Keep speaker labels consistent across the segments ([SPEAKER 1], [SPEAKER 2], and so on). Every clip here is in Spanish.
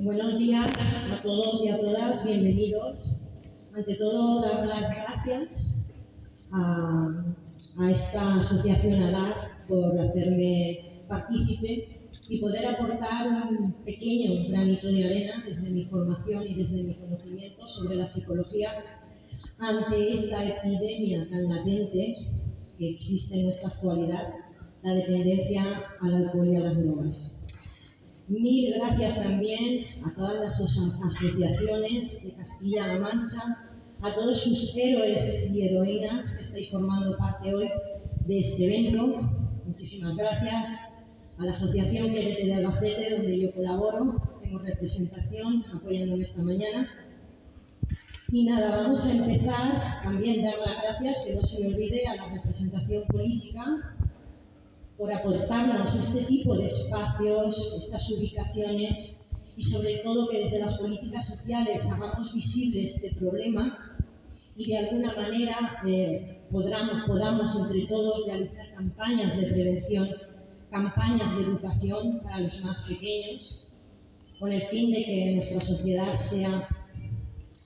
[SPEAKER 1] Buenos días a todos y a todas, bienvenidos. Ante todo, dar las gracias a esta asociación ADAR por hacerme partícipe y poder aportar un pequeño granito de arena desde mi formación y desde mi conocimiento sobre la psicología ante esta epidemia tan latente que existe en nuestra actualidad, la dependencia al alcohol y a las drogas. Mil gracias también a todas las asociaciones de Castilla-La Mancha, a todos sus héroes y heroínas que estáis formando parte hoy de este evento. Muchísimas gracias a la Asociación Querete de Albacete, donde yo colaboro, tengo representación apoyándome esta mañana. Y nada, vamos a empezar también dar las gracias, que no se me olvide, a la representación política por aportarnos este tipo de espacios, estas ubicaciones y sobre todo que desde las políticas sociales hagamos visible este problema y de alguna manera podamos entre todos realizar campañas de prevención, campañas de educación para los más pequeños, con el fin de que nuestra sociedad sea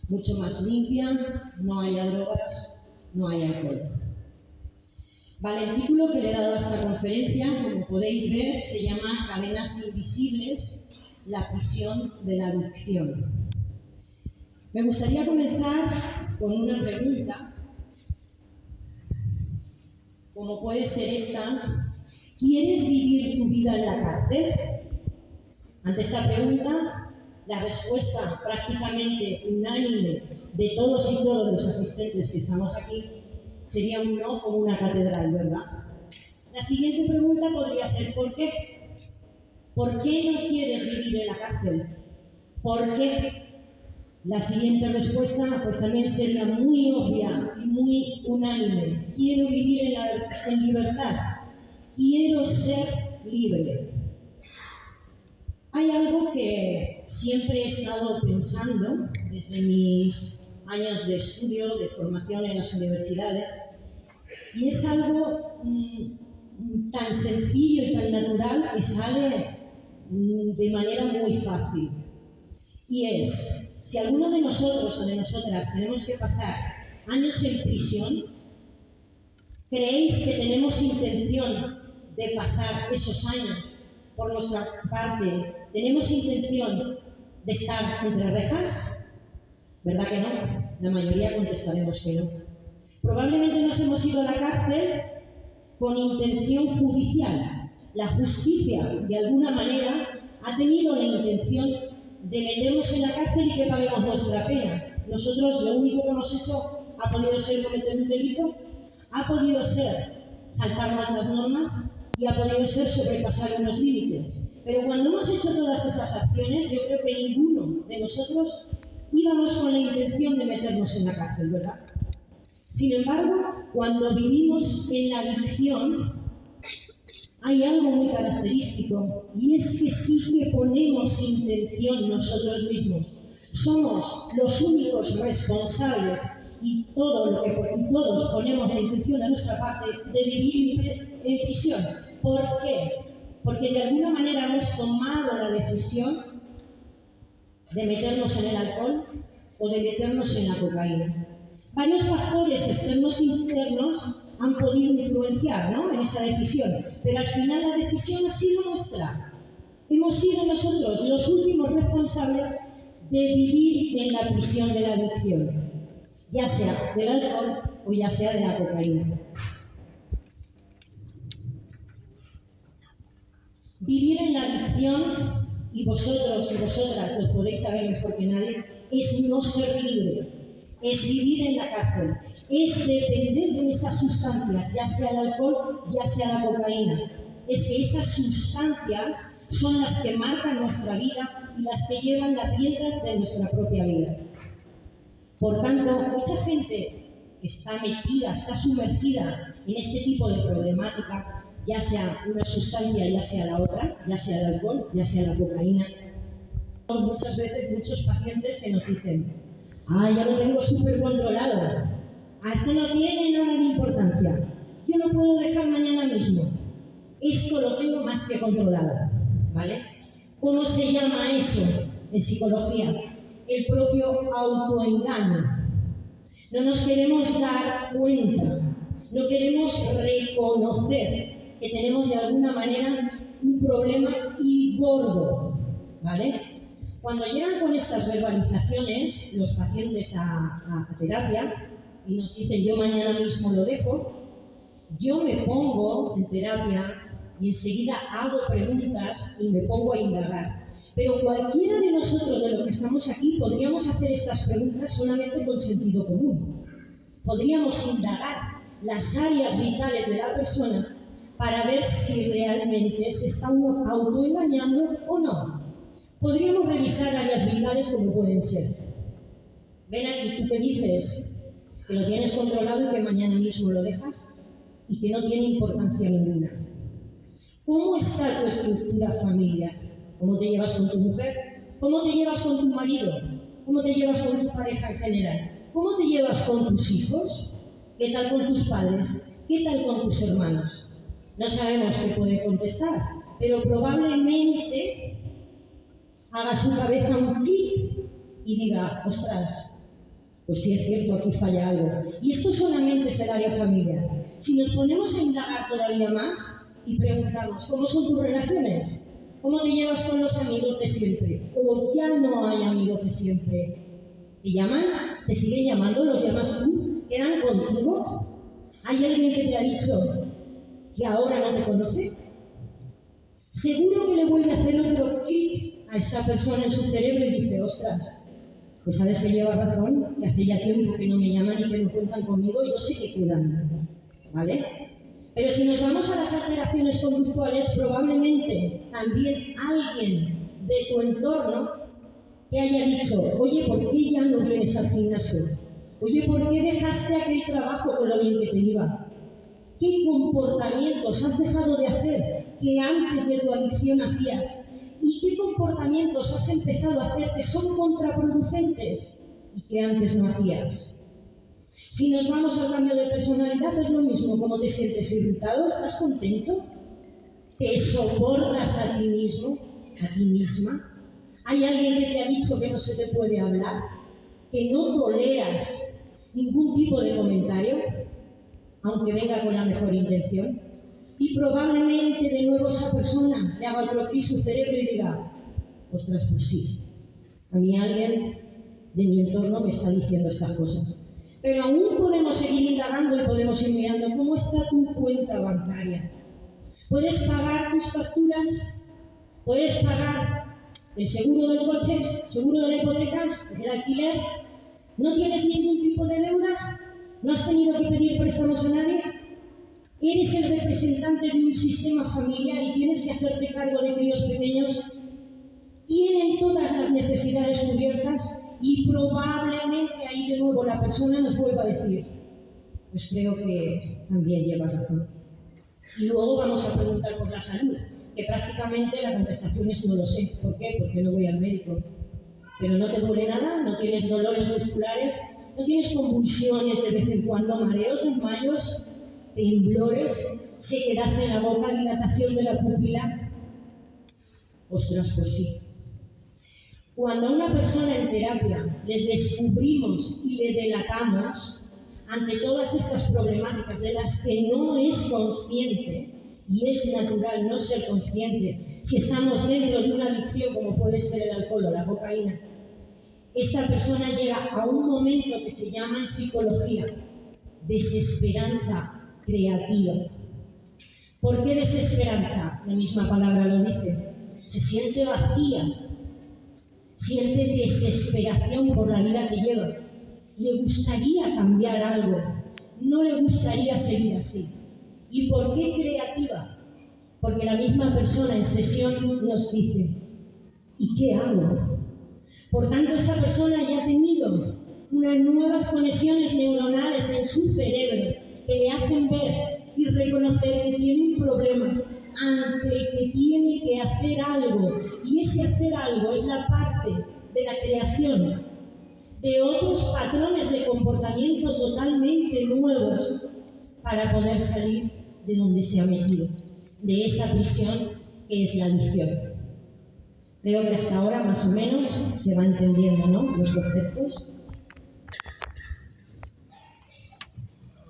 [SPEAKER 1] mucho más limpia, no haya drogas, no haya alcohol. Vale, el título que le he dado a esta conferencia, como podéis ver, se llama Cadenas invisibles, la prisión de la adicción. Me gustaría comenzar con una pregunta, como puede ser esta: ¿quieres vivir tu vida en la cárcel? Ante esta pregunta, la respuesta prácticamente unánime de todos y todos los asistentes que estamos aquí sería un no como una catedral, ¿verdad? La siguiente pregunta podría ser ¿por qué? ¿Por qué no quieres vivir en la cárcel? ¿Por qué? La siguiente respuesta pues también sería muy obvia y muy unánime. Quiero vivir en libertad. Quiero ser libre. Hay algo que siempre he estado pensando desde mis años de estudio, de formación en las universidades, y es algo tan sencillo y tan natural que sale de manera muy fácil. Y es, si alguno de nosotros o de nosotras tenemos que pasar años en prisión, ¿creéis que tenemos intención de pasar esos años por nuestra parte? ¿Tenemos intención de estar entre rejas? ¿Verdad que no? La mayoría contestaremos que no. Probablemente nos hemos ido a la cárcel con intención judicial. La justicia, de alguna manera, ha tenido la intención de meternos en la cárcel y que paguemos nuestra pena. Nosotros lo único que hemos hecho ha podido ser cometer un delito, ha podido ser saltarnos las normas y ha podido ser sobrepasar unos límites. Pero cuando hemos hecho todas esas acciones, yo creo que ninguno de nosotros íbamos con la intención de meternos en la cárcel, ¿verdad? Sin embargo, cuando vivimos en la adicción, hay algo muy característico, y es que sí que ponemos intención nosotros mismos. Somos los únicos responsables y todos ponemos la intención de nuestra parte de vivir en prisión. ¿Por qué? Porque de alguna manera hemos tomado la decisión de meternos en el alcohol o de meternos en la cocaína. Varios factores externos e internos han podido influenciar, ¿no?, en esa decisión, pero al final la decisión ha sido nuestra. Hemos sido nosotros los últimos responsables de vivir en la prisión de la adicción, ya sea del alcohol o ya sea de la cocaína. Vivir en la adicción, y vosotros y vosotras lo podéis saber mejor que nadie, es no ser libre, es vivir en la cárcel, es depender de esas sustancias, ya sea el alcohol, ya sea la cocaína. Es que esas sustancias son las que marcan nuestra vida y las que llevan las riendas de nuestra propia vida. Por tanto, mucha gente que está metida, está sumergida en este tipo de problemática, ya sea una sustancia, ya sea la otra, ya sea el alcohol, ya sea la cocaína. Muchas veces, muchos pacientes que nos dicen: ya lo tengo súper controlado, esto no tiene nada de importancia, yo lo puedo dejar mañana mismo, esto lo tengo más que controlado, ¿vale? ¿Cómo se llama eso en psicología? El propio autoengaño. No nos queremos dar cuenta, no queremos reconocer que tenemos de alguna manera un problema y gordo, ¿vale? Cuando llegan con estas verbalizaciones los pacientes a terapia y nos dicen yo mañana mismo lo dejo, yo me pongo en terapia y enseguida hago preguntas y me pongo a indagar. Pero cualquiera de nosotros de los que estamos aquí podríamos hacer estas preguntas solamente con sentido común. Podríamos indagar las áreas vitales de la persona para ver si realmente se está uno autoengañando o no. Podríamos revisar áreas vitales como pueden ser. Ven aquí, ¿tú qué dices? Que lo tienes controlado y que mañana mismo lo dejas y que no tiene importancia ninguna. ¿Cómo está tu estructura familiar? ¿Cómo te llevas con tu mujer? ¿Cómo te llevas con tu marido? ¿Cómo te llevas con tu pareja en general? ¿Cómo te llevas con tus hijos? ¿Qué tal con tus padres? ¿Qué tal con tus hermanos? No sabemos qué puede contestar, pero probablemente haga su cabeza un clic y diga, ostras, pues sí es cierto, aquí falla algo. Y esto solamente es el área familiar. Si nos ponemos a indagar todavía más y preguntamos, ¿cómo son tus relaciones? ¿Cómo te llevas con los amigos de siempre? ¿O ya no hay amigos de siempre? ¿Te llaman? ¿Te siguen llamando? ¿Los llamas tú? ¿Quedan contigo? ¿Hay alguien que te ha dicho que ahora no te conoce? Seguro que le vuelve a hacer otro clic a esa persona en su cerebro y dice, ostras, pues sabes que lleva razón, que hace ya tiempo que no me llaman y que no cuentan conmigo y yo sé que quedan, ¿vale? Pero si nos vamos a las alteraciones conductuales, probablemente también alguien de tu entorno te haya dicho, oye, ¿por qué ya no vienes al gimnasio? Oye, ¿por qué dejaste aquel trabajo con lo bien que te iba? ¿Qué comportamientos has dejado de hacer que antes de tu adicción hacías? ¿Y qué comportamientos has empezado a hacer que son contraproducentes y que antes no hacías? Si nos vamos al cambio de personalidad, es lo mismo. ¿Cómo te sientes? ¿Irritado? ¿Estás contento? ¿Te soportas a ti mismo? ¿A ti misma? ¿Hay alguien que te ha dicho que no se te puede hablar? ¿Que no toleras ningún tipo de comentario? Aunque venga con la mejor intención. Y probablemente de nuevo esa persona le haga otro clic su cerebro y diga, ostras, pues sí, a mí alguien de mi entorno me está diciendo estas cosas. Pero aún podemos seguir indagando y podemos ir mirando cómo está tu cuenta bancaria. ¿Puedes pagar tus facturas? ¿Puedes pagar el seguro del coche, el seguro de la hipoteca, el alquiler? ¿No tienes ningún tipo de deuda? ¿No has tenido que pedir préstamos a nadie? ¿Eres el representante de un sistema familiar y tienes que hacerte cargo de críos pequeños? ¿Tienen todas las necesidades cubiertas? Y probablemente ahí de nuevo la persona nos vuelva a decir, pues creo que también lleva razón. Y luego vamos a preguntar por la salud, que prácticamente la contestación es no lo sé. ¿Por qué? Porque no voy al médico. Pero no te duele nada, no tienes dolores musculares, no tienes convulsiones de vez en cuando, mareos, desmayos, temblores, sequedad en la boca, dilatación de la pupila. Ostras, pues sí. Cuando a una persona en terapia le descubrimos y le delatamos ante todas estas problemáticas de las que no es consciente, y es natural no ser consciente si estamos dentro de una adicción como puede ser el alcohol o la cocaína, esta persona llega a un momento que se llama en psicología desesperanza creativa. ¿Por qué desesperanza? La misma palabra lo dice. Se siente vacía, siente desesperación por la vida que lleva. Le gustaría cambiar algo, no le gustaría seguir así. ¿Y por qué creativa? Porque la misma persona en sesión nos dice, ¿y qué hago? Por tanto, esa persona ya ha tenido unas nuevas conexiones neuronales en su cerebro que le hacen ver y reconocer que tiene un problema ante el que tiene que hacer algo. Y ese hacer algo es la parte de la creación de otros patrones de comportamiento totalmente nuevos para poder salir de donde se ha metido, de esa prisión que es la adicción. Creo que hasta ahora más o menos se va entendiendo, ¿no?, los conceptos.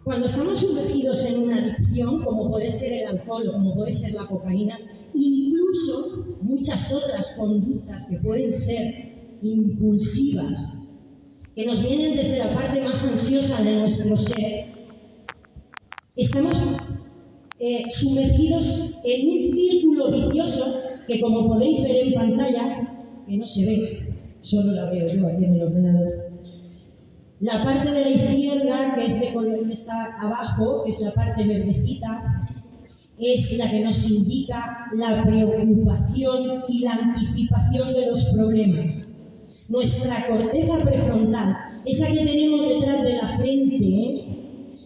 [SPEAKER 1] Cuando estamos sumergidos en una adicción, como puede ser el alcohol o como puede ser la cocaína, incluso muchas otras conductas que pueden ser impulsivas, que nos vienen desde la parte más ansiosa de nuestro ser, estamos sumergidos en un círculo vicioso que, como podéis ver en pantalla, que no se ve, solo la veo yo aquí en el ordenador. La parte de la izquierda, que es de color que está abajo, que es la parte verdecita, es la que nos indica la preocupación y la anticipación de los problemas. Nuestra corteza prefrontal, esa que tenemos detrás de la frente,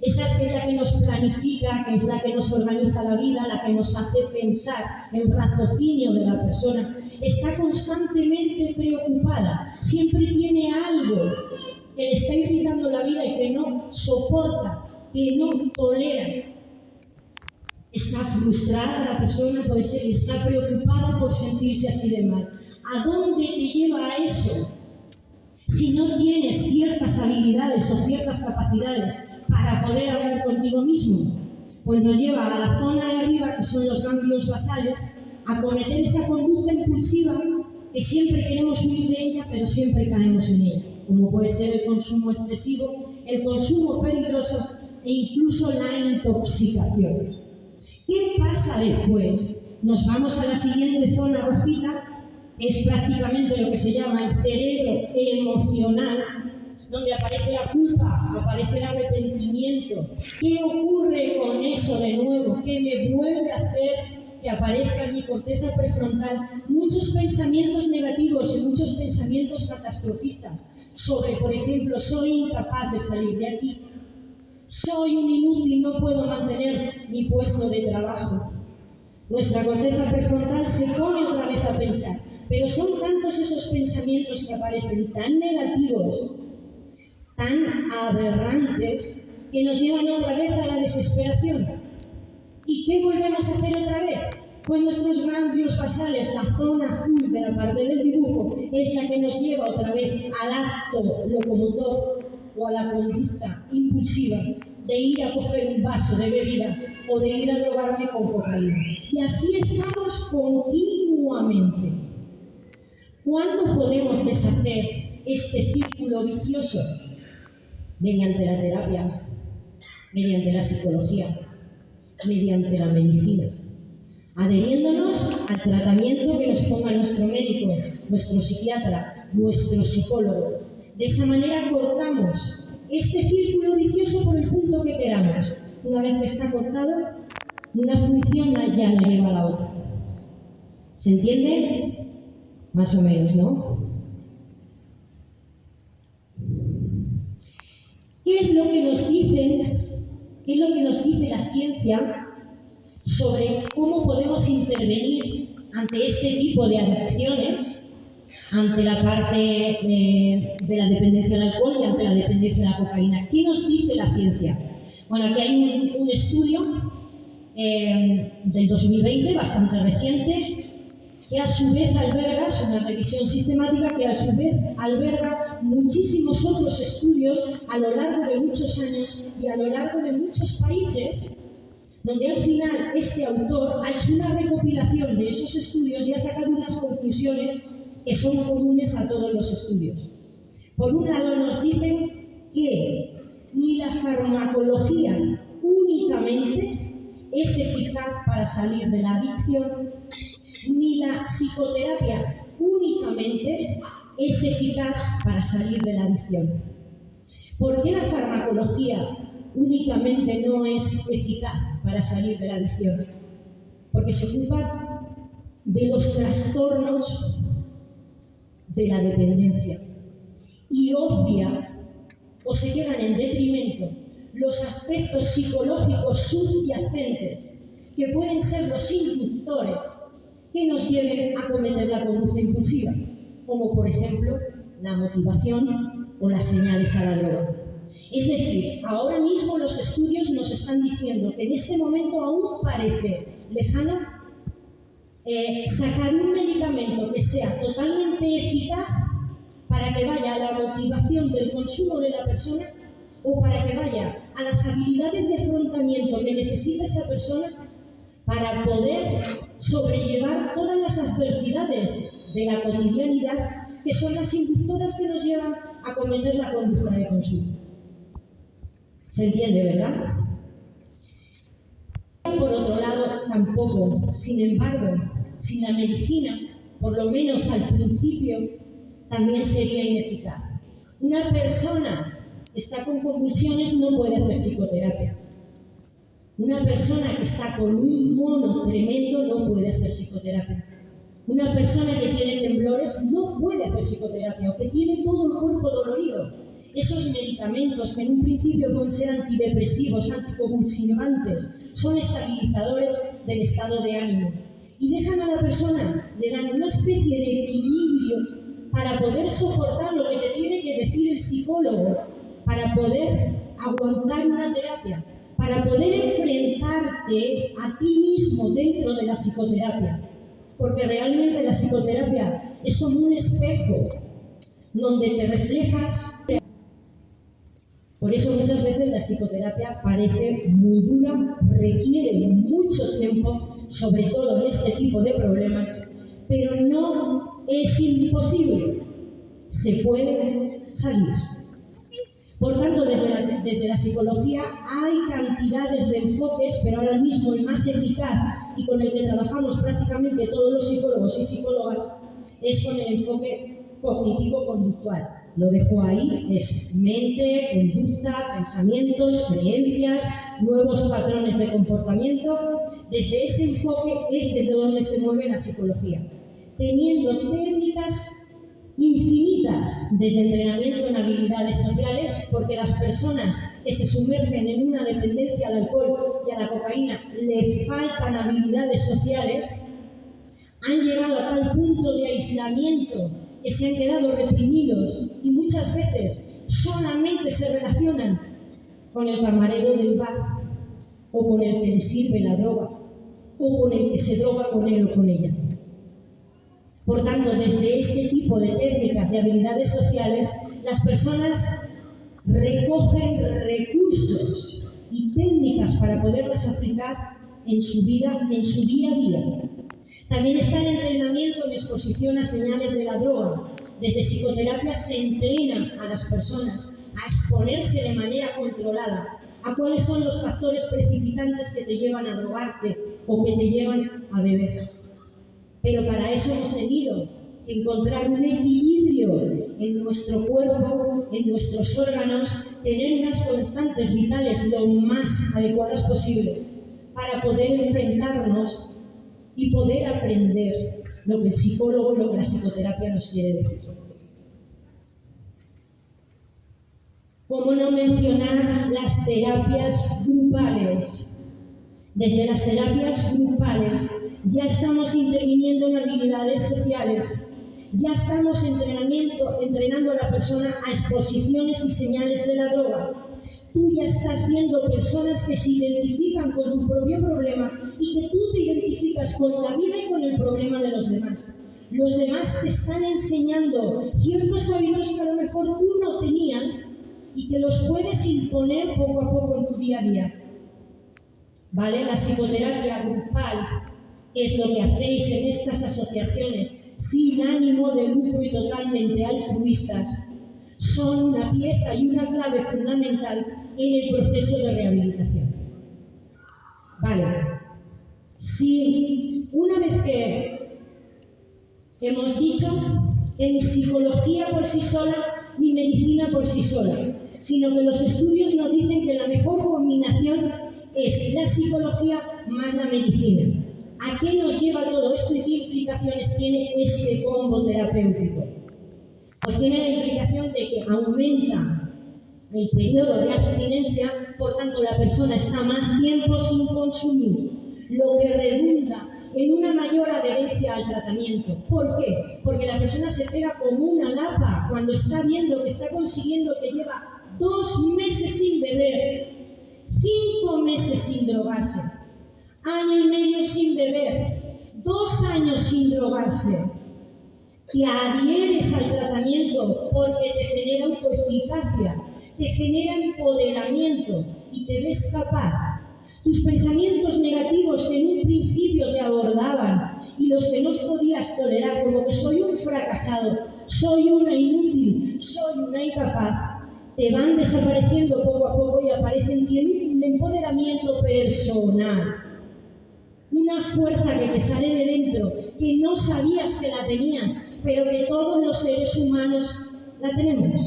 [SPEAKER 1] esa que es la que nos planifica, que es la que nos organiza la vida, la que nos hace pensar, el raciocinio de la persona, está constantemente preocupada, siempre tiene algo que le está irritando la vida y que no soporta, que no tolera. Está frustrada la persona, puede ser, y está preocupada por sentirse así de mal. ¿A dónde te lleva eso? Si no tienes ciertas habilidades o ciertas capacidades para poder hablar contigo mismo, pues nos lleva a la zona de arriba, que son los ganglios basales, a cometer esa conducta impulsiva que siempre queremos huir de ella, pero siempre caemos en ella, como puede ser el consumo excesivo, el consumo peligroso e incluso la intoxicación. ¿Qué pasa después? Nos vamos a la siguiente zona rojita, que es prácticamente lo que se llama el cerebro emocional, donde aparece la culpa, aparece el arrepentimiento. ¿Qué ocurre con eso de nuevo? ¿Qué me vuelve a hacer que aparezca en mi corteza prefrontal? Muchos pensamientos negativos y muchos pensamientos catastrofistas sobre, por ejemplo, soy incapaz de salir de aquí, soy un inútil, no puedo mantener mi puesto de trabajo. Nuestra corteza prefrontal se pone otra vez a pensar, pero son tantos esos pensamientos que aparecen tan negativos, tan aberrantes, que nos llevan otra vez a la desesperación. ¿Y qué volvemos a hacer otra vez? Pues nuestros ganglios basales, la zona azul de la parte del dibujo, es la que nos lleva otra vez al acto locomotor o a la conducta impulsiva de ir a coger un vaso de bebida o de ir a drogarme con cocaína. Y así estamos continuamente. ¿Cuándo podemos deshacer este círculo vicioso? Mediante la terapia, mediante la psicología, mediante la medicina, adheriéndonos al tratamiento que nos ponga nuestro médico, nuestro psiquiatra, nuestro psicólogo. De esa manera cortamos este círculo vicioso por el punto que queramos. Una vez que está cortado, una función ya no lleva a la otra. ¿Se entiende? Más o menos, ¿no? ¿Qué es lo que nos dicen? ¿Qué es lo que nos dice la ciencia sobre cómo podemos intervenir ante este tipo de adicciones, ante la parte de la dependencia al alcohol y ante la dependencia a la cocaína? ¿Qué nos dice la ciencia? Bueno, aquí hay un estudio del 2020, bastante reciente, que a su vez alberga, es una revisión sistemática, que a su vez alberga muchísimos otros estudios a lo largo de muchos años y a lo largo de muchos países, donde al final este autor ha hecho una recopilación de esos estudios y ha sacado unas conclusiones que son comunes a todos los estudios. Por un lado nos dicen que ni la farmacología únicamente es eficaz para salir de la adicción, ni la psicoterapia únicamente es eficaz para salir de la adicción. ¿Por qué la farmacología únicamente no es eficaz para salir de la adicción? Porque se ocupa de los trastornos de la dependencia y obvia o se quedan en detrimento los aspectos psicológicos subyacentes que pueden ser los inductores que nos lleven a cometer la conducta impulsiva, como por ejemplo la motivación o las señales a la droga. Es decir, ahora mismo los estudios nos están diciendo que en este momento aún parece lejana sacar un medicamento que sea totalmente eficaz para que vaya a la motivación del consumo de la persona o para que vaya a las habilidades de afrontamiento que necesita esa persona para poder sobrellevar todas las adversidades de la cotidianidad, que son las inductoras que nos llevan a cometer la conducta de consumo. ¿Se entiende, verdad? Por otro lado, tampoco, sin embargo, sin la medicina, por lo menos al principio, también sería ineficaz. Una persona que está con convulsiones no puede hacer psicoterapia. Una persona que está con un mono tremendo no puede hacer psicoterapia. Una persona que tiene temblores no puede hacer psicoterapia o que tiene todo el cuerpo dolorido. Esos medicamentos que en un principio pueden ser antidepresivos, anticonvulsivantes, son estabilizadores del estado de ánimo y dejan a la persona, le dan una especie de equilibrio para poder soportar lo que te tiene que decir el psicólogo, para poder aguantar una terapia, para poder enfrentarte a ti mismo dentro de la psicoterapia. Porque realmente la psicoterapia es como un espejo donde te reflejas. Por eso muchas veces la psicoterapia parece muy dura, requiere mucho tiempo, sobre todo en este tipo de problemas, pero no es imposible, se puede salir. Por tanto, desde la psicología hay cantidades de enfoques, pero ahora mismo el más eficaz y con el que trabajamos prácticamente todos los psicólogos y psicólogas es con el enfoque cognitivo-conductual. Lo dejo ahí, es mente, conducta, pensamientos, creencias, nuevos patrones de comportamiento. Desde ese enfoque es desde donde se mueve la psicología, teniendo técnicas infinitas, desde entrenamiento en habilidades sociales, porque las personas que se sumergen en una dependencia al alcohol y a la cocaína le faltan habilidades sociales, han llegado a tal punto de aislamiento que se han quedado reprimidos y muchas veces solamente se relacionan con el camarero del bar o con el que le sirve la droga o con el que se droga con él o con ella. Por tanto, desde este tipo de técnicas de habilidades sociales, las personas recogen recursos y técnicas para poderlas aplicar en su vida, en su día a día. También está el entrenamiento en exposición a señales de la droga. Desde psicoterapia se entrena a las personas a exponerse de manera controlada a cuáles son los factores precipitantes que te llevan a drogarte o que te llevan a beber. Pero para eso hemos tenido que encontrar un equilibrio en nuestro cuerpo, en nuestros órganos, tener unas constantes vitales lo más adecuadas posibles para poder enfrentarnos y poder aprender lo que el psicólogo, lo que la psicoterapia nos quiere decir. ¿Cómo no mencionar las terapias grupales? Desde las terapias grupales ya estamos interviniendo en habilidades sociales, ya estamos entrenando a la persona a exposiciones y señales de la droga. Tú ya estás viendo personas que se identifican con tu propio problema y que tú te identificas con la vida y con el problema de los demás. Los demás te están enseñando ciertos hábitos que a lo mejor tú no tenías y te los puedes imponer poco a poco en tu día a día. ¿Vale? La psicoterapia grupal es lo que hacéis en estas asociaciones sin ánimo de lucro y totalmente altruistas. Son una pieza y una clave fundamental en el proceso de rehabilitación. Vale. Si una vez que hemos dicho que ni psicología por sí sola ni medicina por sí sola, sino que los estudios nos dicen que la mejor combinación es la psicología más la medicina. ¿A qué nos lleva todo esto y qué implicaciones tiene este combo terapéutico? Pues tiene la implicación de que aumenta el periodo de abstinencia, por tanto la persona está más tiempo sin consumir, lo que redunda en una mayor adherencia al tratamiento. ¿Por qué? Porque la persona se pega como una lapa cuando está viendo que está consiguiendo, que lleva 2 meses sin beber, 5 meses sin drogarse, año y medio sin beber, 2 años sin drogarse, te adhieres al tratamiento porque te genera autoeficacia, te genera empoderamiento y te ves capaz. Tus pensamientos negativos que en un principio te abordaban y los que no podías tolerar, como que soy un fracasado, soy una inútil, soy una incapaz, te van desapareciendo poco a poco y aparece en ti un empoderamiento personal. Una fuerza que te sale de dentro, que no sabías que la tenías, pero que todos los seres humanos la tenemos.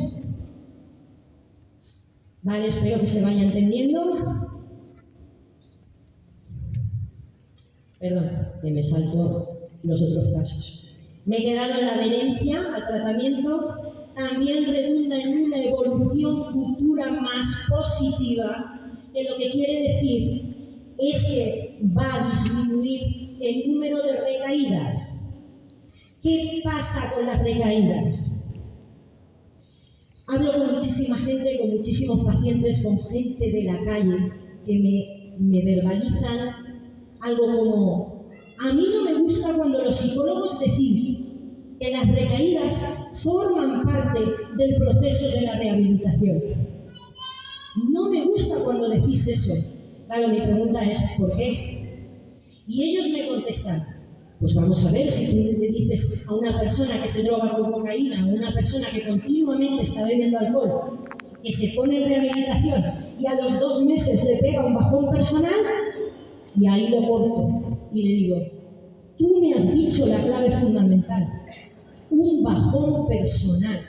[SPEAKER 1] Vale, espero que se vaya entendiendo. Perdón, que me salto los otros pasos. Me he quedado en la adherencia al tratamiento. También redunda en una evolución futura más positiva, que lo que quiere decir es que va a disminuir el número de recaídas. ¿Qué pasa con las recaídas? Hablo con muchísima gente, con muchísimos pacientes, con gente de la calle que me verbalizan algo como: a mí no me gusta cuando los psicólogos decís que las recaídas forman parte del proceso de la rehabilitación. No me gusta cuando decís eso. Claro, mi pregunta es ¿por qué? Y ellos me contestan: pues vamos a ver, si tú le dices a una persona que se droga con cocaína, a una persona que continuamente está bebiendo alcohol, que se pone en rehabilitación y a los 2 meses le pega un bajón personal, y ahí lo corto y le digo: tú me has dicho la clave fundamental, un bajón personal.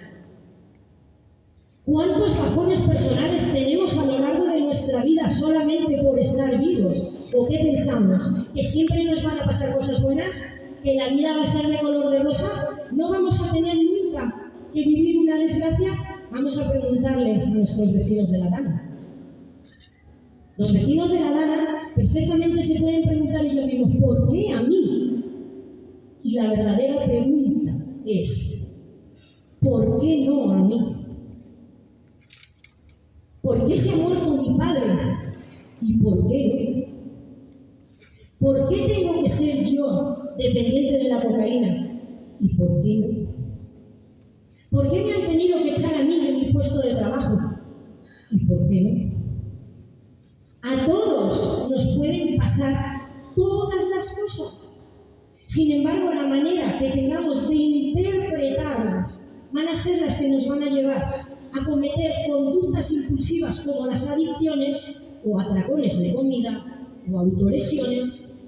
[SPEAKER 1] ¿Cuántos bajones personales tenemos a lo largo de nuestra vida solamente por estar vivos? ¿O qué pensamos? ¿Que siempre nos van a pasar cosas buenas? ¿Que la vida va a ser de color de rosa? ¿No vamos a tener nunca que vivir una desgracia? Vamos a preguntarle a nuestros vecinos de La Lana. Los vecinos de La Lana perfectamente se pueden preguntar ellos mismos: ¿por qué a mí? Y la verdadera pregunta es: ¿por qué no a mí? ¿Por qué se ha muerto mi padre? ¿Y por qué no? ¿Por qué tengo que ser yo dependiente de la cocaína? ¿Y por qué no? ¿Por qué me han tenido que echar a mí de mi puesto de trabajo? ¿Y por qué no? A todos nos pueden pasar todas las cosas. Sin embargo, la manera que tengamos de interpretarlas van a ser las que nos van a llevar a cometer conductas impulsivas como las adicciones o atracones de comida o autolesiones.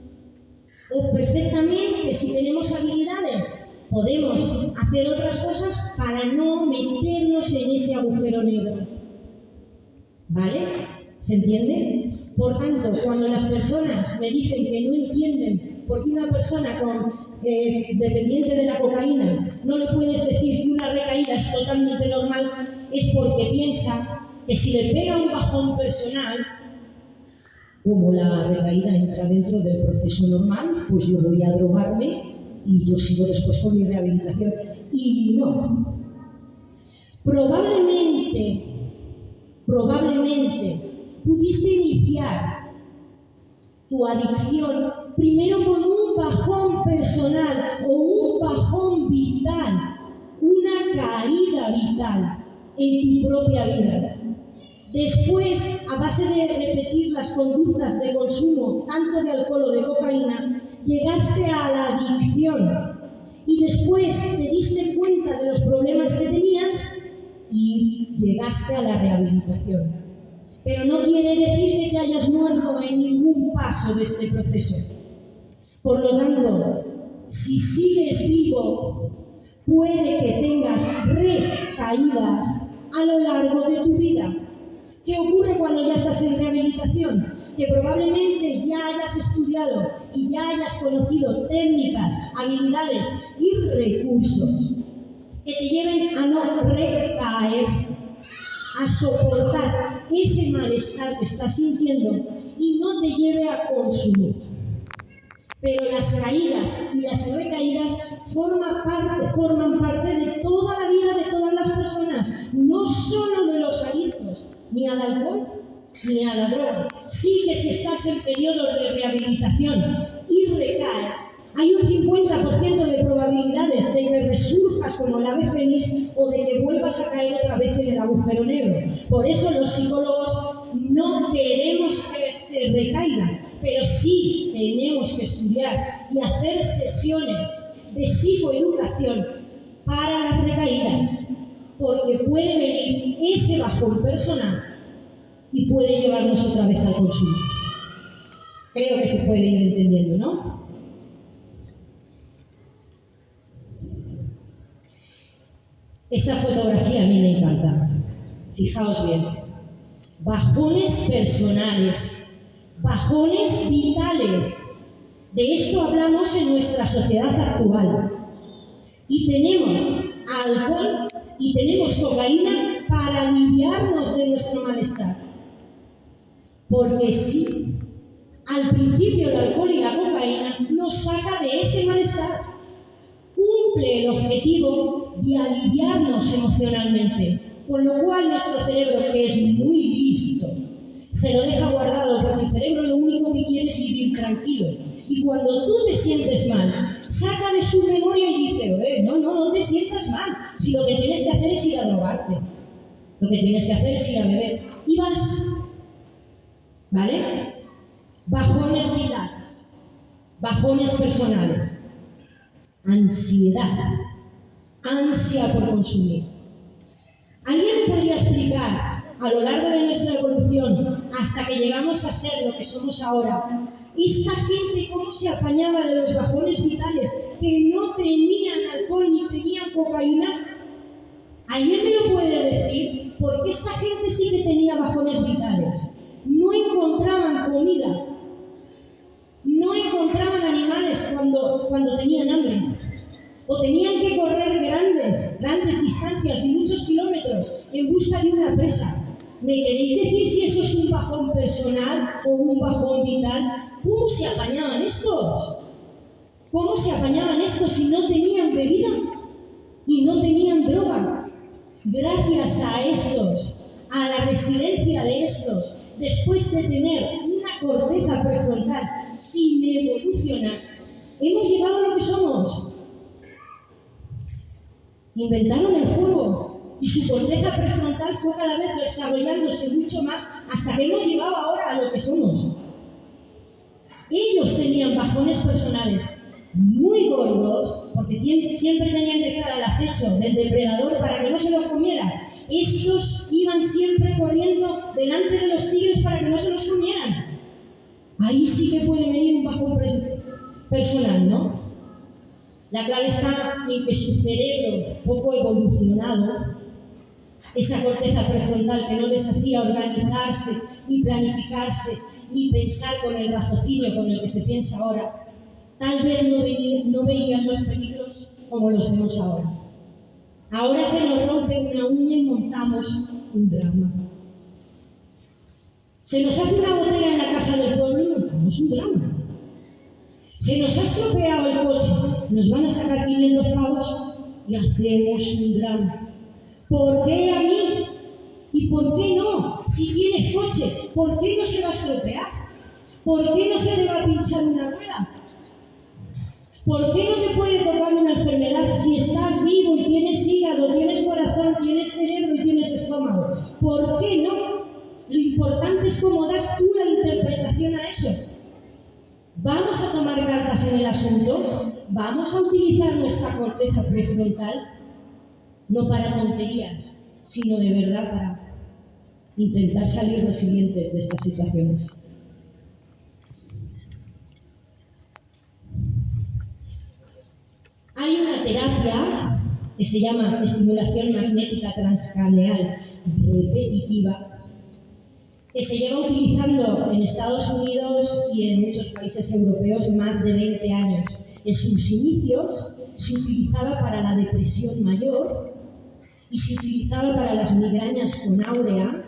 [SPEAKER 1] O perfectamente, si tenemos habilidades, podemos hacer otras cosas para no meternos en ese agujero negro. ¿Vale? ¿Se entiende? Por tanto, cuando las personas me dicen que no entienden por qué una persona dependiente de la cocaína no le puedes decir que una recaída es totalmente normal, es porque piensa que si le pega un bajón personal, como la recaída entra dentro del proceso normal, pues yo voy a drogarme y yo sigo después con mi rehabilitación. Y no. Probablemente pudiste iniciar tu adicción primero con un bajón personal o un bajón vital, una caída vital en tu propia vida. Después, a base de repetir las conductas de consumo, tanto de alcohol o de cocaína, llegaste a la adicción y después te diste cuenta de los problemas que tenías y llegaste a la rehabilitación. Pero no quiere decir que te hayas muerto en ningún paso de este proceso. Por lo tanto, si sigues vivo, puede que tengas recaídas a lo largo de tu vida. ¿Qué ocurre cuando ya estás en rehabilitación? Que probablemente ya hayas estudiado y ya hayas conocido técnicas, habilidades y recursos que te lleven a no recaer, a soportar ese malestar que estás sintiendo y no te lleve a consumir. Pero las caídas y las recaídas forman parte de toda la vida de todas las personas, no solo de los adictos, ni al alcohol, ni a la droga. Sí que si estás en periodo de rehabilitación y recaes, Hay un 50% de probabilidades de que resurjas como el ave fénix o de que vuelvas a caer otra vez en el agujero negro. Por eso los psicólogos no queremos que se recaigan, pero sí tenemos que estudiar y hacer sesiones de psicoeducación para las recaídas, porque puede venir ese bajón personal y puede llevarnos otra vez al consumo. Creo que se puede ir entendiendo, ¿no? Esta fotografía a mí me encanta. Fijaos bien. Bajones personales, bajones vitales. De esto hablamos en nuestra sociedad actual. Y tenemos alcohol y tenemos cocaína para aliviarnos de nuestro malestar. Porque sí, al principio el alcohol y la cocaína nos saca de ese malestar. Cumple el objetivo de aliviarnos emocionalmente, con lo cual nuestro cerebro, que es muy listo, se lo deja guardado, porque el cerebro lo único que quiere es vivir tranquilo. Y cuando tú te sientes mal, saca de su memoria y dice, no te sientas mal, si lo que tienes que hacer es ir a drogarte, lo que tienes que hacer es ir a beber, y vas, ¿vale? Bajones vitales, bajones personales, ansiedad, ansia por consumir. ¿Alguien me podría explicar a lo largo de nuestra evolución, hasta que llegamos a ser lo que somos ahora, esta gente cómo se apañaba de los bajones vitales que no tenían alcohol ni tenían cocaína? ¿Alguien me lo puede decir? Porque esta gente sí que tenía bajones vitales. No encontraban comida, no encontraban animales cuando tenían hambre, o tenían que correr grandes distancias y muchos kilómetros en busca de una presa. ¿Me queréis decir si eso es un bajón personal o un bajón vital? ¿Cómo se apañaban estos? ¿Cómo se apañaban estos si no tenían bebida y no tenían droga? Gracias a estos, a la resiliencia de estos, después de tener una corteza prefrontal sin evolucionar, hemos llegado a lo que somos. Inventaron el fuego y su corteza prefrontal fue cada vez desarrollándose mucho más hasta que hemos llegado ahora a lo que somos. Ellos tenían bajones personales muy gordos porque siempre tenían que estar al acecho del depredador para que no se los comiera. Estos iban siempre corriendo delante de los tigres para que no se los comieran. Ahí sí que puede venir un bajón personal, ¿no? La clave está en que su cerebro poco evolucionado, esa corteza prefrontal que no les hacía organizarse, ni planificarse, ni pensar con el raciocinio con el que se piensa ahora, tal vez no veían los peligros como los vemos ahora. Ahora se nos rompe una uña y montamos un drama. Se nos hace una botella en la casa del pueblo y montamos un drama. Se nos ha estropeado el coche, nos van a sacar 500 pavos y hacemos un drama. ¿Por qué a mí? ¿Y por qué no? Si tienes coche, ¿por qué no se va a estropear? ¿Por qué no se te va a pinchar una rueda? ¿Por qué no te puede tocar una enfermedad si estás vivo y tienes hígado, tienes corazón, tienes cerebro y tienes estómago? ¿Por qué no? Lo importante es cómo das tú la interpretación a eso. ¿Vamos a tomar cartas en el asunto? ¿Vamos a utilizar nuestra corteza prefrontal? No para tonterías, sino de verdad para intentar salir resilientes de estas situaciones. Hay una terapia que se llama estimulación magnética transcraneal repetitiva, que se lleva utilizando en Estados Unidos y en muchos países europeos más de 20 años. En sus inicios se utilizaba para la depresión mayor y se utilizaba para las migrañas con áurea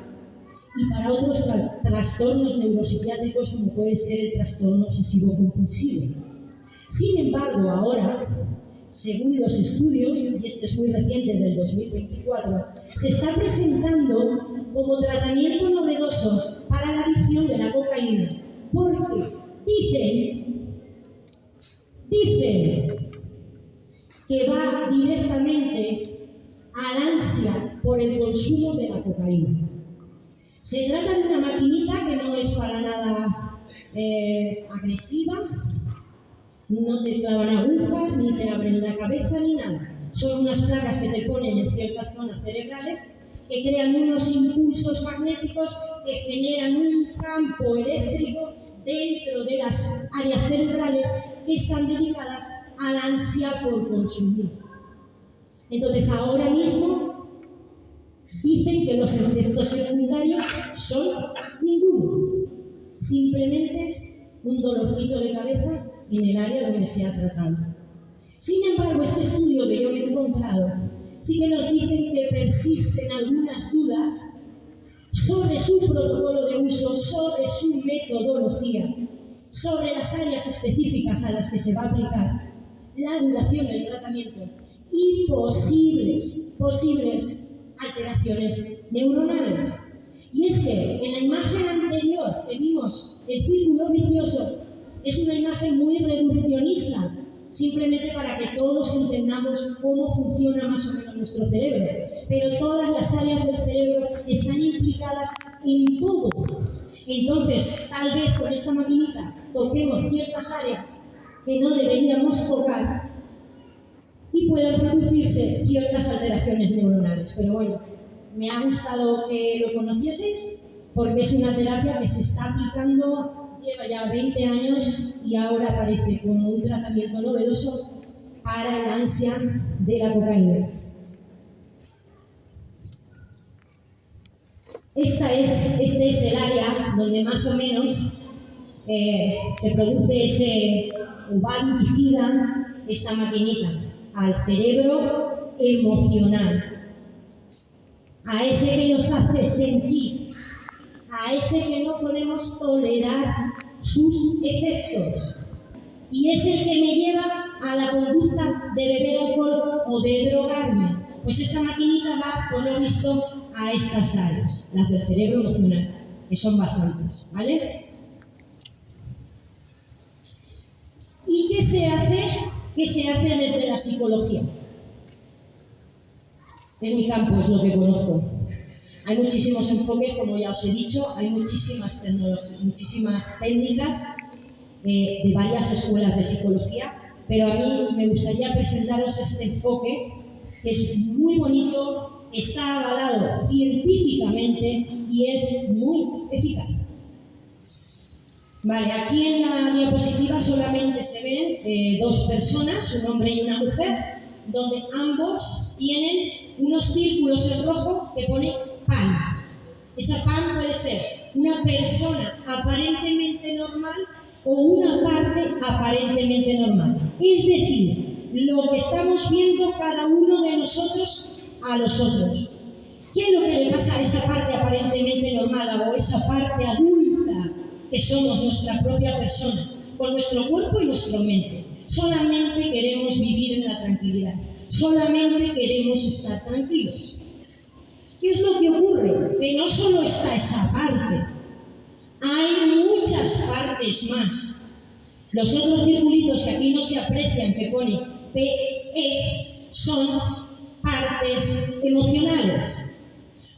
[SPEAKER 1] y para otros trastornos neuropsiquiátricos como puede ser el trastorno obsesivo-compulsivo. Sin embargo, ahora, según los estudios, y este es muy reciente, del 2024, se está presentando como tratamiento novedoso para la adicción de la cocaína, porque dicen Dicen que va directamente al ansia por el consumo de la cocaína. Se trata de una maquinita que no es para nada agresiva, no te clavan agujas, ni te abren la cabeza, ni nada. Son unas placas que te ponen en ciertas zonas cerebrales que crean unos impulsos magnéticos que generan un campo eléctrico dentro de las áreas cerebrales que están dedicadas a la ansia por consumir. Entonces, ahora mismo dicen que los efectos secundarios son ninguno, simplemente un dolorcito de cabeza en el área donde se ha tratado. Sin embargo, este estudio que yo me he encontrado sí que nos dicen que persisten algunas dudas sobre su protocolo de uso, sobre su metodología, sobre las áreas específicas a las que se va a aplicar, la duración del tratamiento y posibles alteraciones neuronales. Y es que en la imagen anterior que vimos, el círculo vicioso, es una imagen muy reduccionista, simplemente para que todos entendamos cómo funciona más o menos nuestro cerebro. Pero todas las áreas del cerebro están implicadas en todo. Entonces, tal vez con esta maquinita toquemos ciertas áreas que no deberíamos tocar y puedan producirse ciertas alteraciones neuronales. Pero bueno, me ha gustado que lo conocieseis porque es una terapia que se está aplicando, lleva ya 20 años y ahora aparece como un tratamiento novedoso para el ansia de la cocaína. Este es el área donde más o menos se produce o va dirigida esta maquinita al cerebro emocional, a ese que nos hace sentir, a ese que no podemos tolerar sus efectos, y es el que me lleva a la conducta de beber alcohol o de drogarme. Pues esta maquinita va, por lo visto, a estas áreas, las del cerebro emocional, que son bastantes, ¿vale? ¿Y qué se hace? ¿Qué se hace desde la psicología? Es mi campo, es lo que conozco. Hay muchísimos enfoques, como ya os he dicho, hay muchísimas técnicas de varias escuelas de psicología, pero a mí me gustaría presentaros este enfoque, que es muy bonito, está avalado científicamente y es muy eficaz. Vale, aquí en la diapositiva solamente se ven dos personas, un hombre y una mujer, donde ambos tienen unos círculos en rojo que pone pan. Esa pan puede ser una persona aparentemente normal o una parte aparentemente normal. Es decir, lo que estamos viendo cada uno de nosotros a los otros. ¿Qué es lo que le pasa a esa parte aparentemente normal o esa parte adulta que somos nuestra propia persona, con nuestro cuerpo y nuestra mente? Solamente queremos vivir en la tranquilidad, solamente queremos estar tranquilos. ¿Qué es lo que ocurre? Que no solo está esa parte, hay muchas partes más. Los otros circulitos que aquí no se aprecian, que pone PE, son partes emocionales.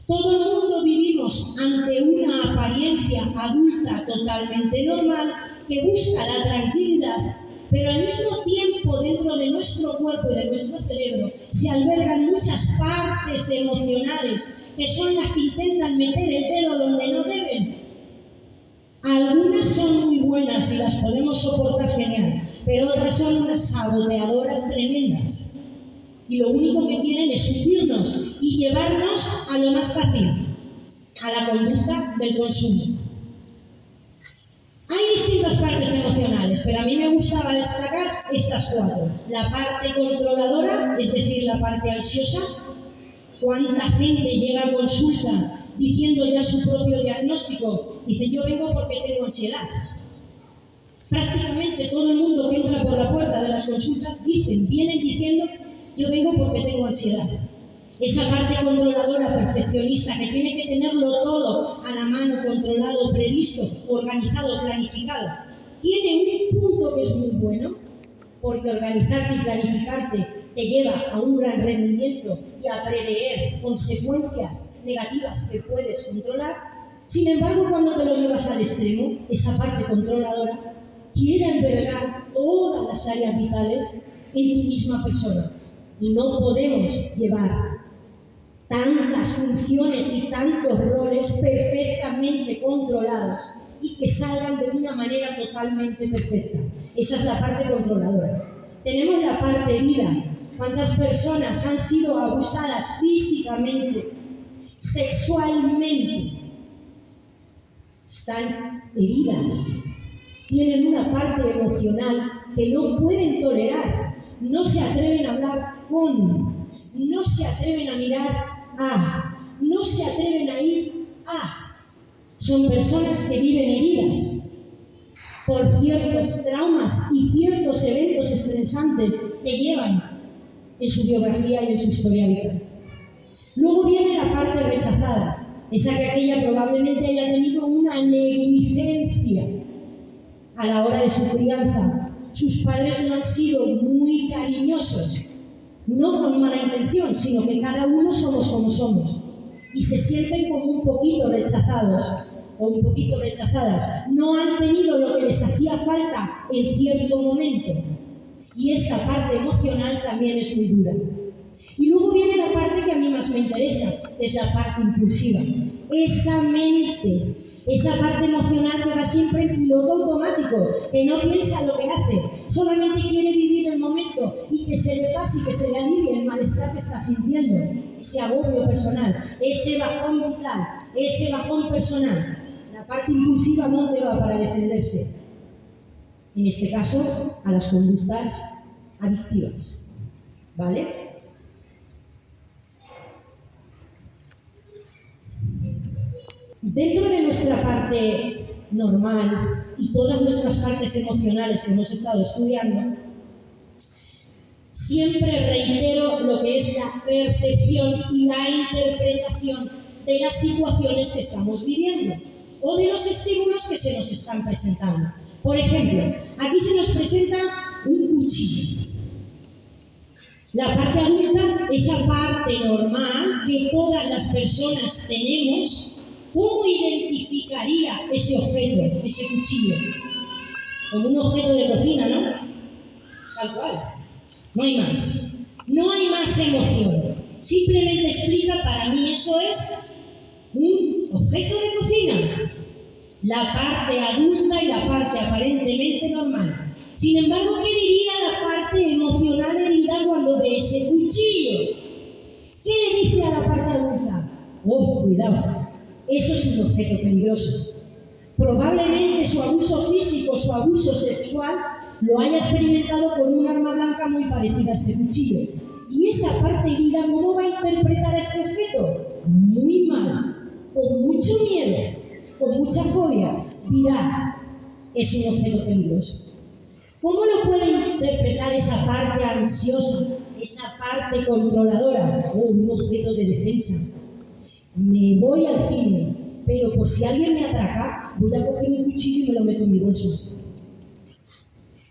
[SPEAKER 1] Todo el mundo vivimos ante una apariencia adulta totalmente normal que busca la tranquilidad, pero al mismo tiempo dentro de nuestro cuerpo y de nuestro cerebro se albergan muchas partes emocionales que son las que intentan meter el dedo donde no deben. Algunas son muy buenas y las podemos soportar genial, pero otras son unas saboteadoras tremendas. Y lo único que quieren es hundirnos y llevarnos a lo más fácil, a la conducta del consumo. Hay distintas partes emocionales, pero a mí me gustaba destacar estas cuatro. La parte controladora, es decir, la parte ansiosa. ¿Cuánta gente llega a consulta diciendo ya su propio diagnóstico? Dicen, yo vengo porque tengo ansiedad. Prácticamente todo el mundo que entra por la puerta de las consultas vienen diciendo, yo vengo porque tengo ansiedad. Esa parte controladora, perfeccionista, que tiene que tenerlo todo a la mano, controlado, previsto, organizado, planificado, tiene un punto que es muy bueno, porque organizarte y planificarte te lleva a un gran rendimiento y a prever consecuencias negativas que puedes controlar. Sin embargo, cuando te lo llevas al extremo, esa parte controladora quiere albergar todas las áreas vitales en tu misma persona. Y no podemos llevar tantas funciones y tantos roles perfectamente controlados y que salgan de una manera totalmente perfecta. Esa es la parte controladora. Tenemos la parte herida. ¿Cuántas personas han sido abusadas físicamente, sexualmente? Están heridas. Tienen una parte emocional que no pueden tolerar. No se atreven a hablar con, no se atreven a mirar a, no se atreven a ir a. Son personas que viven heridas por ciertos traumas y ciertos eventos estresantes que llevan en su biografía y en su historia vital. Luego viene la parte rechazada, esa que aquella probablemente haya tenido una negligencia a la hora de su crianza. Sus padres no han sido muy cariñosos, no con mala intención, sino que cada uno somos como somos y se sienten como un poquito rechazados o un poquito rechazadas. No han tenido lo que les hacía falta en cierto momento. Y esta parte emocional también es muy dura. Y luego viene la parte que a mí más me interesa, es la parte impulsiva. Esa mente, esa parte emocional que va siempre en piloto automático, que no piensa lo que hace, solamente quiere vivir el momento y que se le pase y que se le alivie el malestar que está sintiendo, ese agobio personal, ese bajón vital, ese bajón personal. La parte impulsiva, ¿dónde va para defenderse? En este caso, a las conductas adictivas, ¿vale? Dentro de nuestra parte normal y todas nuestras partes emocionales que hemos estado estudiando, siempre reitero lo que es la percepción y la interpretación de las situaciones que estamos viviendo o de los estímulos que se nos están presentando. Por ejemplo, aquí se nos presenta un cuchillo. La parte adulta, esa parte normal que todas las personas tenemos, ¿cómo identificaría ese objeto, ese cuchillo? Como un objeto de cocina, ¿no? Tal cual. No hay más. No hay más emoción. Simplemente explica, para mí eso es un objeto de cocina. La parte adulta y la parte aparentemente normal. Sin embargo, ¿qué diría la parte emocional herida cuando ve ese cuchillo? ¿Qué le dice a la parte adulta? ¡Oh, cuidado! Eso es un objeto peligroso. Probablemente su abuso físico, su abuso sexual, lo haya experimentado con un arma blanca muy parecida a este cuchillo. Y esa parte herida, ¿cómo va a interpretar a este objeto? Muy mal, con mucho miedo, con mucha fobia. Dirá, es un objeto peligroso. ¿Cómo lo puede interpretar esa parte ansiosa, esa parte controladora? Un objeto de defensa. Me voy al cine, pero por si alguien me atraca, voy a coger un cuchillo y me lo meto en mi bolso.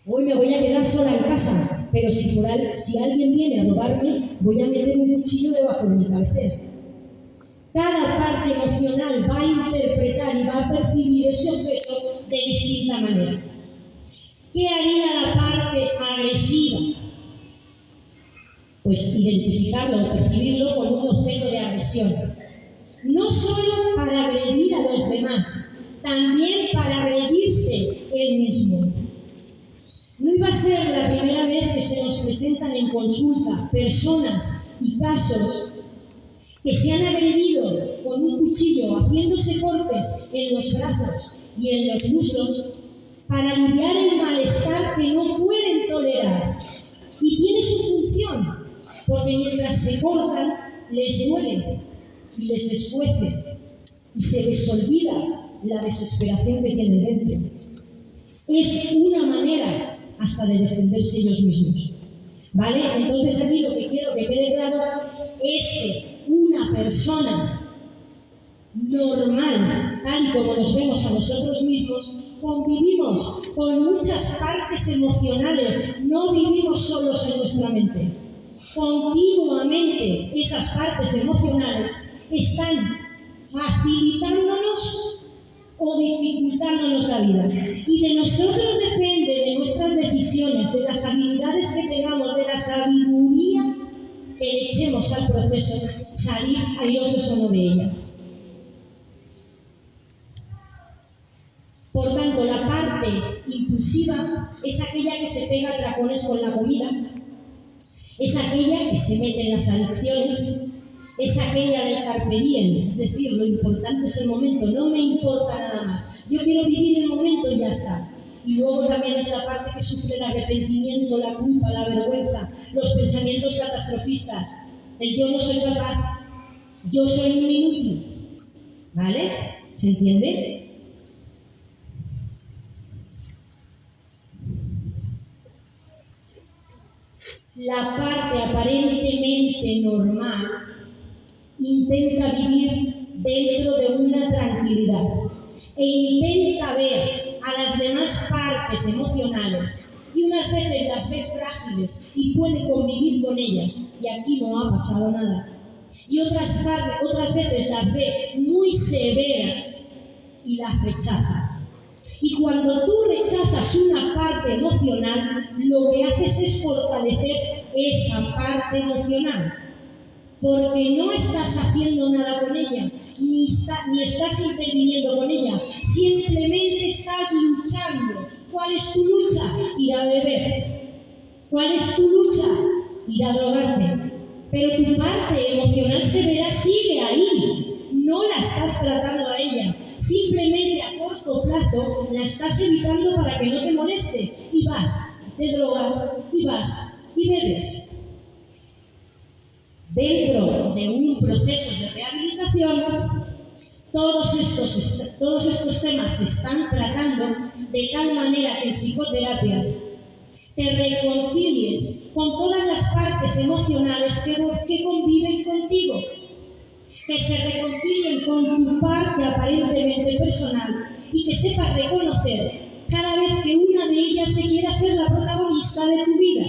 [SPEAKER 1] Hoy me voy a quedar sola en casa, pero si alguien viene a robarme, voy a meter un cuchillo debajo de mi cabecera. Cada parte emocional va a interpretar y va a percibir ese objeto de distinta manera. ¿Qué haría la parte agresiva? Pues identificarlo o percibirlo como un objeto de agresión. No solo para agredir a los demás, también para agredirse él mismo. No iba a ser la primera vez que se nos presentan en consulta personas y casos que se han agredido con un cuchillo, haciéndose cortes en los brazos y en los muslos para aliviar el malestar que no pueden tolerar. Y tiene su función, porque mientras se cortan, les duele y les escuece y se les olvida la desesperación que tienen dentro. Es una manera hasta de defenderse ellos mismos, ¿vale? Entonces aquí lo que quiero que quede claro es que una persona normal, tal y como nos vemos a nosotros mismos, convivimos con muchas partes emocionales, no vivimos solos en nuestra mente. Continuamente esas partes emocionales están facilitándonos o dificultándonos la vida. Y de nosotros depende, de nuestras decisiones, de las habilidades que tengamos, de la sabiduría que le echemos al proceso, salir airosos o no de ellas. Por tanto, la parte impulsiva es aquella que se pega a tracones con la comida, es aquella que se mete en las adicciones, es aquella del carpe diem, es decir, lo importante es el momento, no me importa nada más. Yo quiero vivir el momento y ya está. Y luego también es la parte que sufre el arrepentimiento, la culpa, la vergüenza, los pensamientos catastrofistas, el yo no soy capaz, yo soy un inútil. ¿Vale? ¿Se entiende? La parte aparentemente normal intenta vivir dentro de una tranquilidad e intenta ver a las demás partes emocionales y unas veces las ve frágiles y puede convivir con ellas y aquí no ha pasado nada, y otras veces las ve muy severas y las rechaza. Y cuando tú rechazas una parte emocional, lo que haces es fortalecer esa parte emocional, porque no estás haciendo nada con ella, ni estás interviniendo con ella, simplemente estás luchando. ¿Cuál es tu lucha? Ir a beber. ¿Cuál es tu lucha? Ir a drogarte. Pero tu parte emocional severa sigue ahí, no la estás tratando a ella, simplemente a corto plazo la estás evitando para que no te moleste, y vas, te drogas, y vas, y bebes. Dentro de un proceso de rehabilitación, todos estos temas se están tratando de tal manera que en psicoterapia te reconcilies con todas las partes emocionales que conviven contigo, que se reconcilien con tu parte aparentemente personal y que sepas reconocer cada vez que una de ellas se quiere hacer la protagonista de tu vida.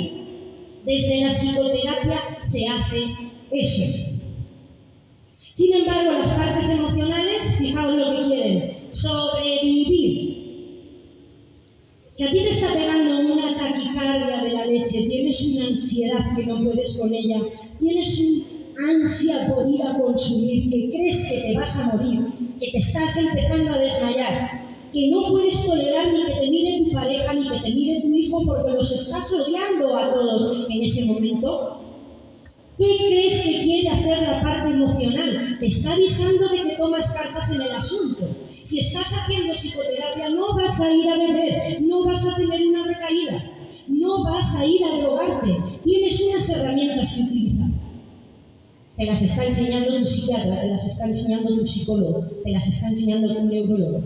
[SPEAKER 1] Desde la psicoterapia se hace eso. Sin embargo, las partes emocionales, fijaos lo que quieren: sobrevivir. Si a ti te está pegando una taquicardia de la leche, tienes una ansiedad que no puedes con ella, tienes una ansia por ir a consumir, que crees que te vas a morir, que te estás empezando a desmayar, que no puedes tolerar ni que te mire tu pareja ni que te mire tu hijo porque los estás odiando a todos en ese momento, ¿qué crees que quiere hacer la parte emocional? Te está avisando de que tomas cartas en el asunto. Si estás haciendo psicoterapia, no vas a ir a beber, no vas a tener una recaída, no vas a ir a drogarte. Tienes unas herramientas que utilizar. Te las está enseñando tu psiquiatra, te las está enseñando tu psicólogo, te las está enseñando tu neurólogo.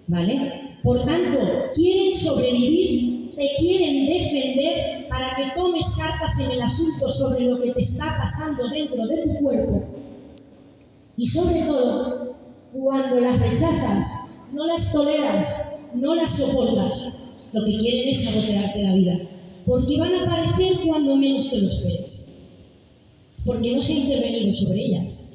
[SPEAKER 1] ¿Vale? Por tanto, quieren sobrevivir, te quieren defender para que tomes cartas en el asunto sobre lo que te está pasando dentro de tu cuerpo. Y sobre todo, cuando las rechazas, no las toleras, no las soportas, lo que quieren es sabotearte la vida. Porque van a aparecer cuando menos te lo esperes. Porque no se ha intervenido sobre ellas.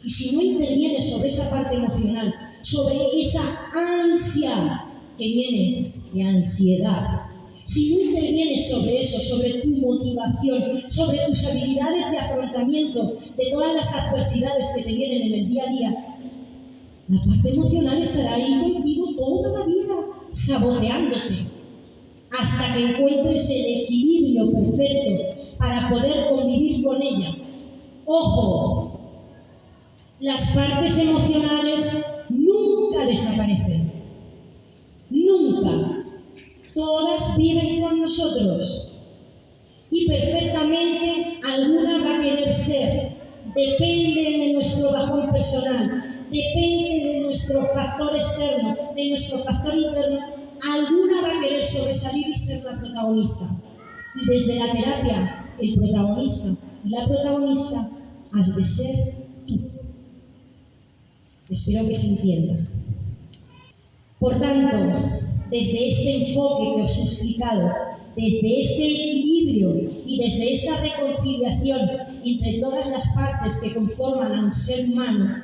[SPEAKER 1] Y si no intervienes sobre esa parte emocional, sobre esa ansia que viene de ansiedad, si no intervienes sobre eso, sobre tu motivación, sobre tus habilidades de afrontamiento de todas las adversidades que te vienen en el día a día, la parte emocional estará ahí contigo toda la vida, saboteándote, hasta que encuentres el equilibrio perfecto para poder convivir con ella. ¡Ojo! Las partes emocionales nunca desaparecen. Nunca. Todas viven con nosotros. Y perfectamente alguna va a querer ser. Depende de nuestro bajón personal. Depende de nuestro factor externo, de nuestro factor interno. Alguna va a querer sobresalir y ser la protagonista. Y desde la terapia, el protagonista y la protagonista has de ser tú. Espero que se entienda. Por tanto, desde este enfoque que os he explicado, desde este equilibrio y desde esta reconciliación entre todas las partes que conforman a un ser humano,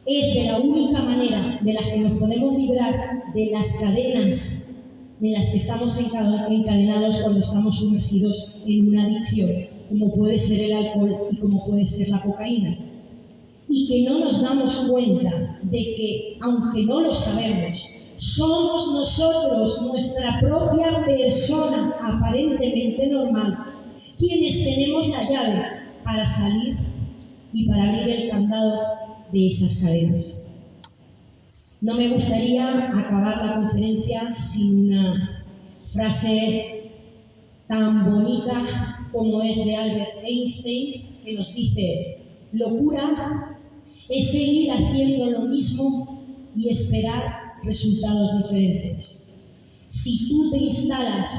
[SPEAKER 1] es de la única manera de la que nos podemos librar de las cadenas de las que estamos encadenados cuando estamos sumergidos en una adicción, como puede ser el alcohol y como puede ser la cocaína. Y que no nos damos cuenta de que, aunque no lo sabemos, somos nosotros, nuestra propia persona aparentemente normal, quienes tenemos la llave para salir y para abrir el candado de esas cadenas. No me gustaría acabar la conferencia sin una frase tan bonita como es de Albert Einstein, que nos dice: locura es seguir haciendo lo mismo y esperar resultados diferentes. Si tú te instalas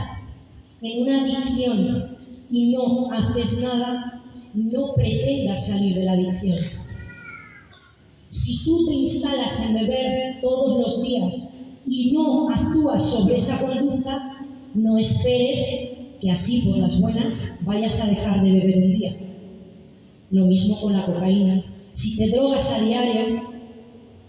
[SPEAKER 1] en una adicción y no haces nada, no pretendas salir de la adicción. Si tú te instalas en beber todos los días y no actúas sobre esa conducta, no esperes que así por las buenas vayas a dejar de beber un día. Lo mismo con la cocaína. Si te drogas a diario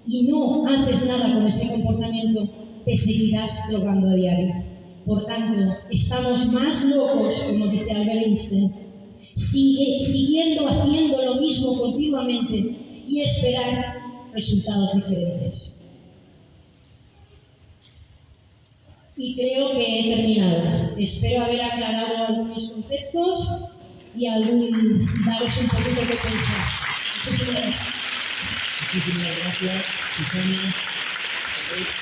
[SPEAKER 1] y no haces nada con ese comportamiento, te seguirás drogando a diario. Por tanto, estamos más locos, como dice Albert Einstein, siguiendo haciendo lo mismo continuamente y esperar resultados diferentes. Y creo que he terminado. Espero haber aclarado algunos conceptos y daros un poquito de pensar.
[SPEAKER 2] Muchísimas gracias, Susana, por esta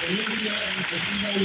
[SPEAKER 2] ponencia, iniciativa y